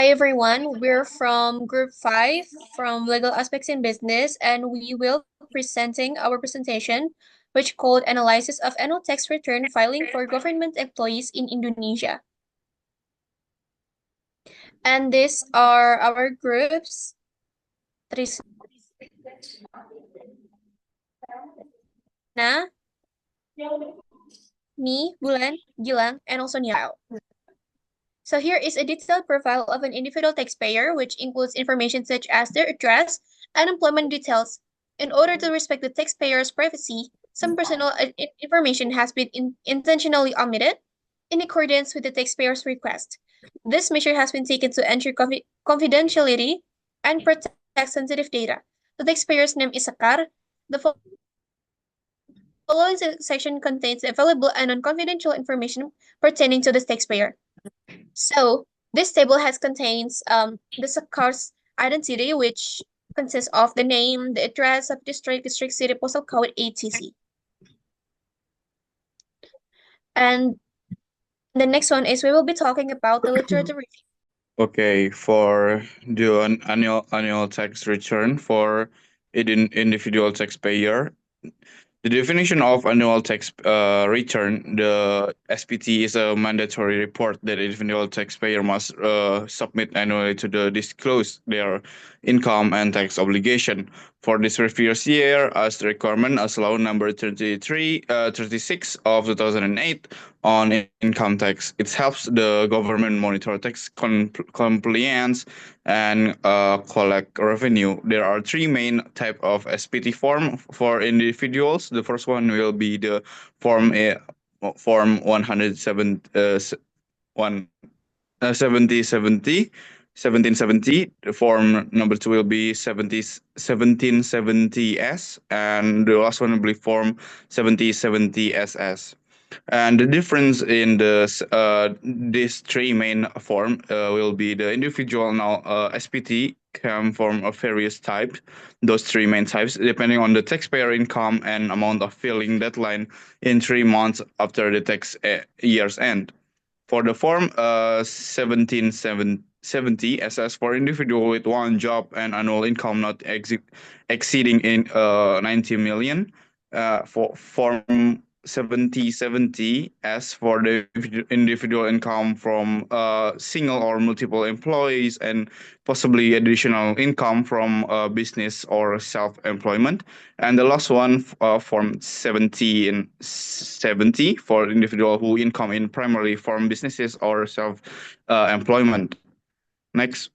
Hi everyone, we're from Group 5 from Legal Aspects in Business, and we will be presenting our presentation, which called Analysis of Annual Tax Return Filing for Government Employees in Indonesia. And these are our groups, Trisna, me, Bulan, Gilang, and also Niao. So here is a detailed profile of an individual taxpayer, which includes information such as their address and employment details. In order to respect the taxpayer's privacy, some personal information has been intentionally omitted in accordance with the taxpayer's request. This measure has been taken to ensure confidentiality and protect sensitive data. The taxpayer's name is Sakar. The following section contains available and non-confidential information pertaining to the taxpayer. So this table has contains the Sakar's identity, which consists of the name, the address of district, city, postal code, etc. And the next one is we will be talking about the literature review. Okay, for the annual tax return for individual taxpayer, the definition of annual tax return, the SPT, is a mandatory report that individual taxpayer must submit annually to disclose their income and tax obligation. For this previous year, as the requirement as law number 36 of 2008 on income tax, it helps the government monitor tax compliance and collect revenue. There are three main type of SPT form for individuals. The first one will be the form 107 one 1770. The form number two will be 1770S, and the last one will be form 7070SS. And the difference in these three main form will be the individual now SPT come from a various types. Those three main types, depending on the taxpayer income and amount of filing deadline in 3 months after the tax year's end. For the form 1770 SS for individual with one job and annual income not exceeding 90 million. For form 7070 S for the individual income from single or multiple employees and possibly additional income from business or self-employment. And the last one, form 70 for individual who income in primarily from businesses or self-employment. Next.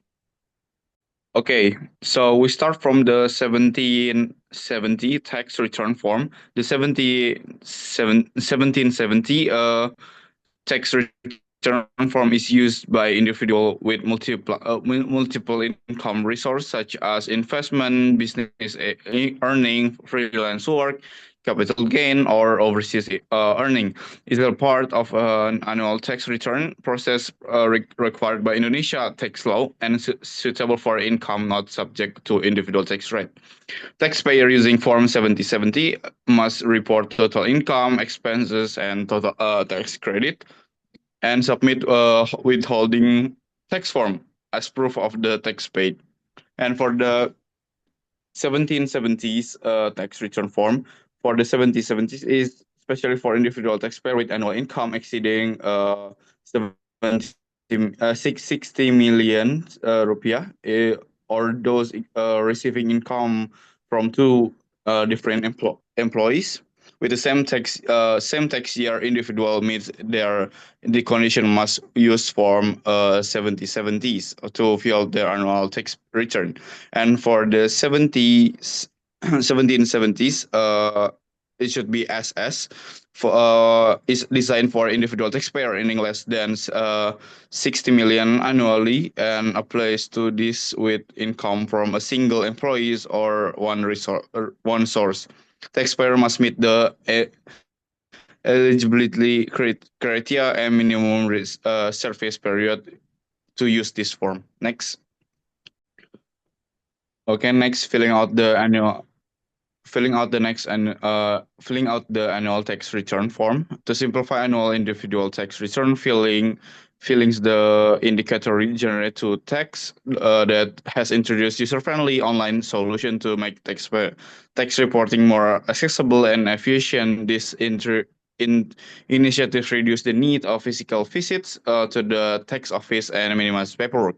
Okay, so we start from the 1770 tax return form. The 1770 tax return form is used by individual with multiple income resources such as investment, business earning, freelance work, capital gain, or overseas earning. Is a part of an annual tax return process required by Indonesia tax law and suitable for income not subject to individual tax rate. Taxpayer using Form 7070 must report total income, expenses, and total tax credit, and submit withholding tax form as proof of the tax paid. And for the 1770s tax return form, for the 1770s is especially for individual taxpayer with annual income exceeding 60 million rupiah, or those receiving income from two different employees with the same tax year. Individual meets the condition must use form 7070s to fill their annual tax return. And for the 1770s, it should be SS. For is designed for individual taxpayer earning less than 60 million annually and applies to this with income from a single employee or one source. Taxpayer must meet the eligibility criteria and minimum service period to use this form. Next. Okay, next, filling out the annual tax return form. To simplify annual individual tax return filling, Fillings the indicator generate to text that has introduced user-friendly online solution to make tax reporting more accessible and efficient. This initiative reduce the need of physical visits to the tax office and minimize paperwork.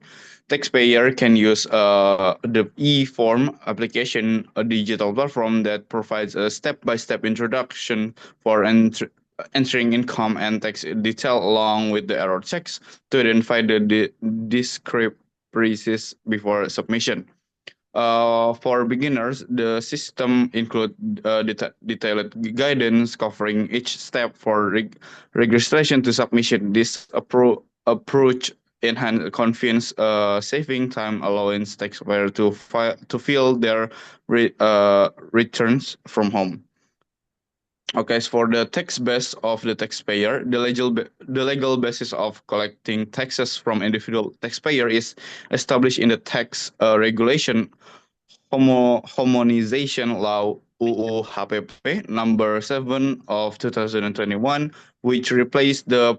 Taxpayer can use the e-form application, a digital platform that provides a step-by-step introduction for entering income and tax detail along with the error checks to identify the discrepancies before submission. For beginners, the system include detailed guidance covering each step for registration to submission. This approach enhance confidence, saving time, allowing taxpayer to fill their returns from home. Okay, as for the tax base of the taxpayer, the legal basis of collecting taxes from individual taxpayer is established in the tax regulation harmonization law UU HPP number 7 of 2021, which replaced the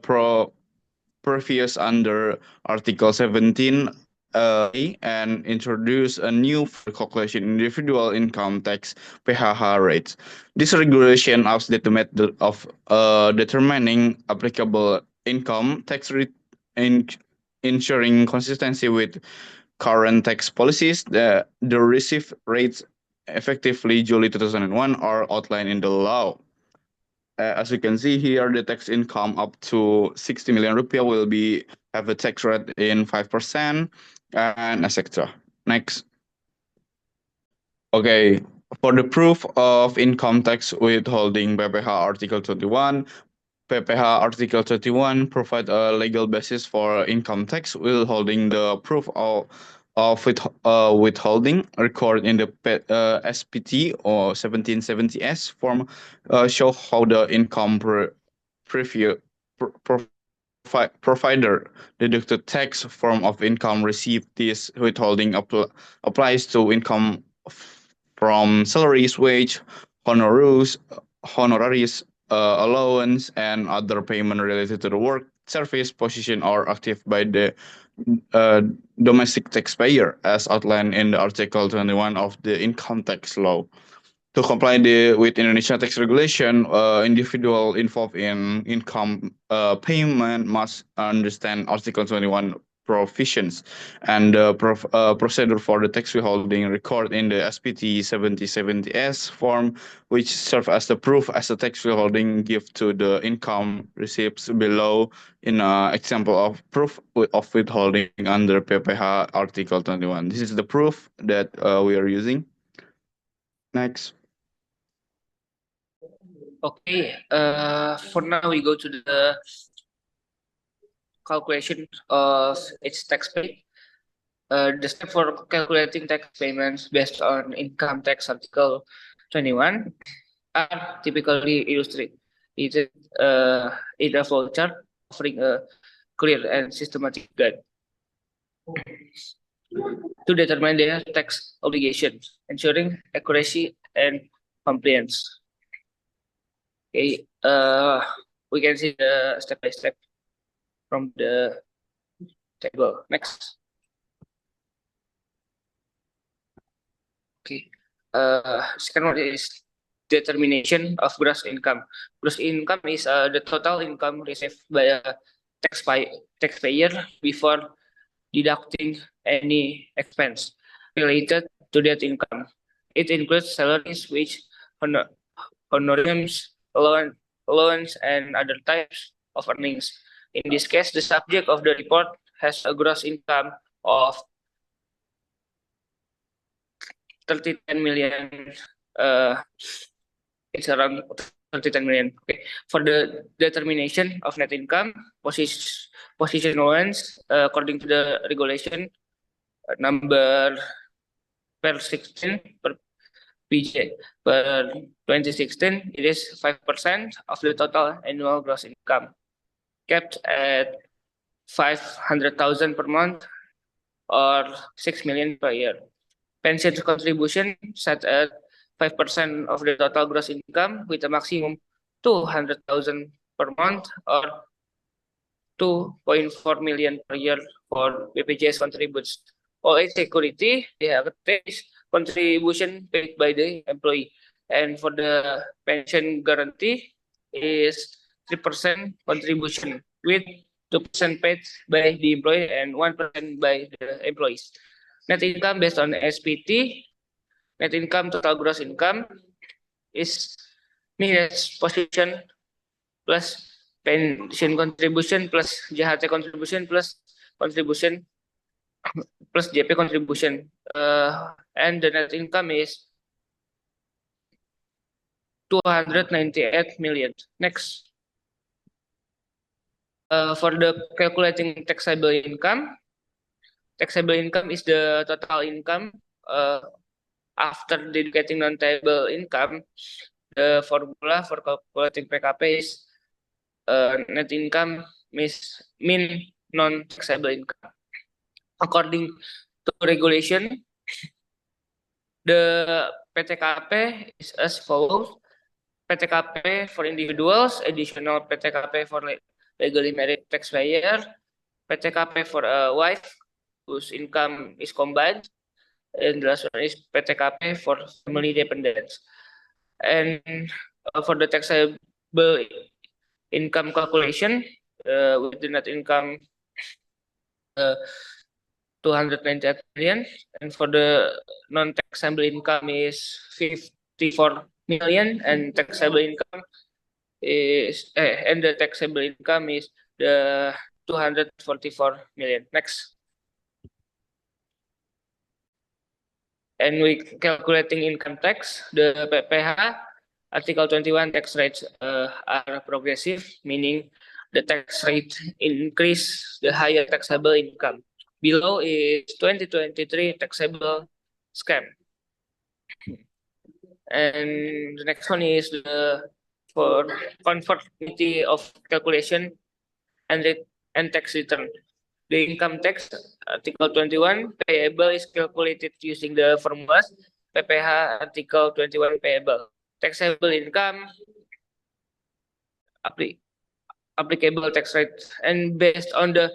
previous under Article 17 and introduce a new for calculation individual income tax PHH rates. This regulation aims the method of determining applicable income tax rate and ensuring consistency with current tax policies. The receive rates effectively July 2001 are outlined in the law. As you can see here, the tax income up to 60 million rupiah will be have a tax rate in 5% and etc. Next. Okay, for the proof of income tax withholding PPH Article 21, PPH Article 31 provide a legal basis for income tax withholding. The proof of withholding record in the SPT or 1770S form show how the income provider deducted tax form of income received. This withholding applies to income from salaries, wage, honoraries, allowance, and other payment related to the work, service, position, or active by the uh, domestic taxpayer, as outlined in the Article 21 of the Income Tax Law. To comply with Indonesia tax regulation, individual involved in income payment must understand Article 21 provisions and the procedure for the tax withholding record in the SPT 7070S form, which serve as the proof as the tax withholding give to the income receipts below in example of proof of withholding under PPH Article 21. This is the proof that we are using. Next. Okay, for now we go to the calculation of its tax pay. The step for calculating tax payments based on income tax Article 21 are typically illustrated in a flowchart offering a clear and systematic guide to determine their tax obligations, ensuring accuracy and compliance. Okay, we can see the step by step from the table. Next. Okay. Second one is determination of gross income. Gross income is the total income received by a taxpayer before deducting any expense related to that income. It includes salaries, wage, honorariums, allowance, and other types of earnings. In this case, the subject of the report has a gross income of 39 million. It's around 39 million. Okay. For the determination of net income, position allowance, according to the regulation number per 16 per PJ per 2016, it is 5% of the total annual gross income, kept at 500,000 per month or 6 million per year. Pension contribution set at 5% of the total gross income with a maximum 200,000 per month or 2.4 million per year for BPJS contributes. OA security, is contribution paid by the employee. And for the pension guarantee is 3% contribution with 2% paid by the employee and 1% by the employees. Net income based on SPT, net income total gross income is minus position plus pension contribution plus JHT contribution plus contribution plus JP contribution. And the net income is 298 million. Next. For the calculating taxable income is the total income after deducting non-taxable income. The formula for calculating PKP is net income mean non-taxable income. According to regulation, the PTKP is as follows. PTKP for individuals, additional PTKP for legally married taxpayer, PTKP for a wife whose income is combined, and the last one is PTKP for family dependents. And for the taxable income calculation, with the net income 298 million, and for the non-taxable income is 54 million, and taxable income is and the taxable income is the 244 million. Next. And we calculating income tax, the PPH Article 21 tax rates are progressive, meaning the tax rate increase the higher taxable income. Below is 2023 taxable scam. And the next one is the for conformity of calculation and tax return. The income tax Article 21 payable is calculated using the formulas PPH Article 21 payable. Taxable income applicable tax rate, and based on the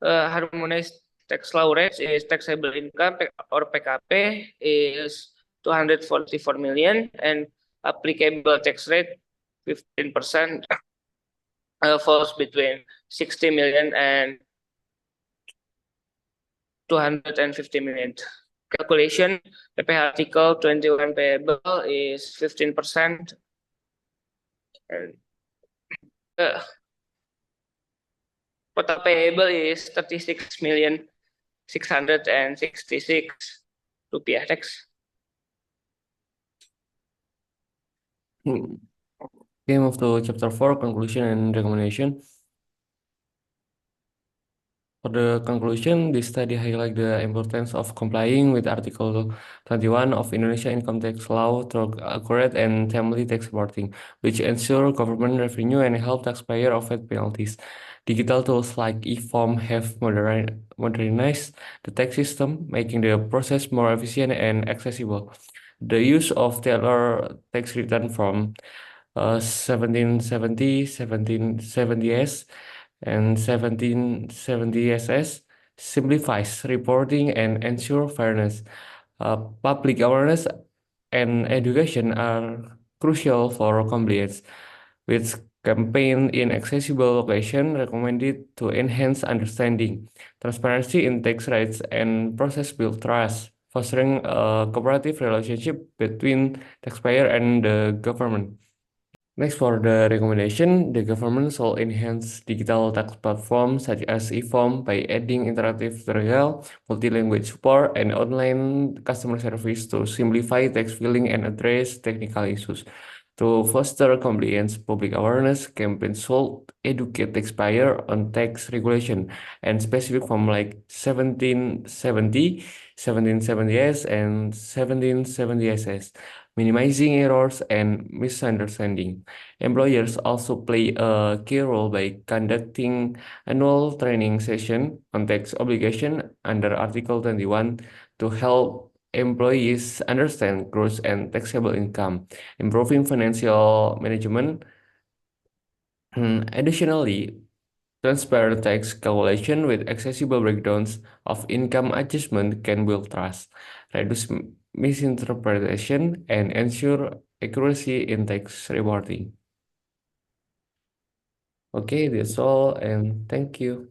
harmonized tax law rates is taxable income or PKP is 244 million, and applicable tax rate 15% falls between 60 million and 250 million. Calculation PPH Article 21 payable is 15%. And total payable is 36,666 rupiah. Next. Okay, move to chapter 4, conclusion and recommendation. For the conclusion, this study highlights the importance of complying with Article 21 of Indonesia Income Tax Law through accurate and timely tax reporting, which ensure government revenue and help taxpayers avoid penalties. Digital tools like e-form have modernized the tax system, making the process more efficient and accessible. The use of tailored tax return from 1770, 1770S, and 1770SS simplifies reporting and ensure fairness. Public awareness and education are crucial for compliance, with campaign in accessible location recommended to enhance understanding. Transparency in tax rates and process build trust, fostering a cooperative relationship between taxpayer and the government. Next, for the recommendation, the government should enhance digital tax platforms such as e-form by adding interactive tutorial, multi-language support, and online customer service to simplify tax filing and address technical issues. To foster compliance, public awareness campaigns should educate taxpayer on tax regulation and specific form like 1770, 1770S, and 1770SS, minimizing errors and misunderstanding. Employers also play a key role by conducting annual training session on tax obligation under Article 21 to help employees understand gross and taxable income, improving financial management. Additionally, Transparent tax calculation with accessible breakdowns of income adjustment can build trust, reduce misinterpretation, and ensure accuracy in tax reporting. Okay, that's all, and thank you.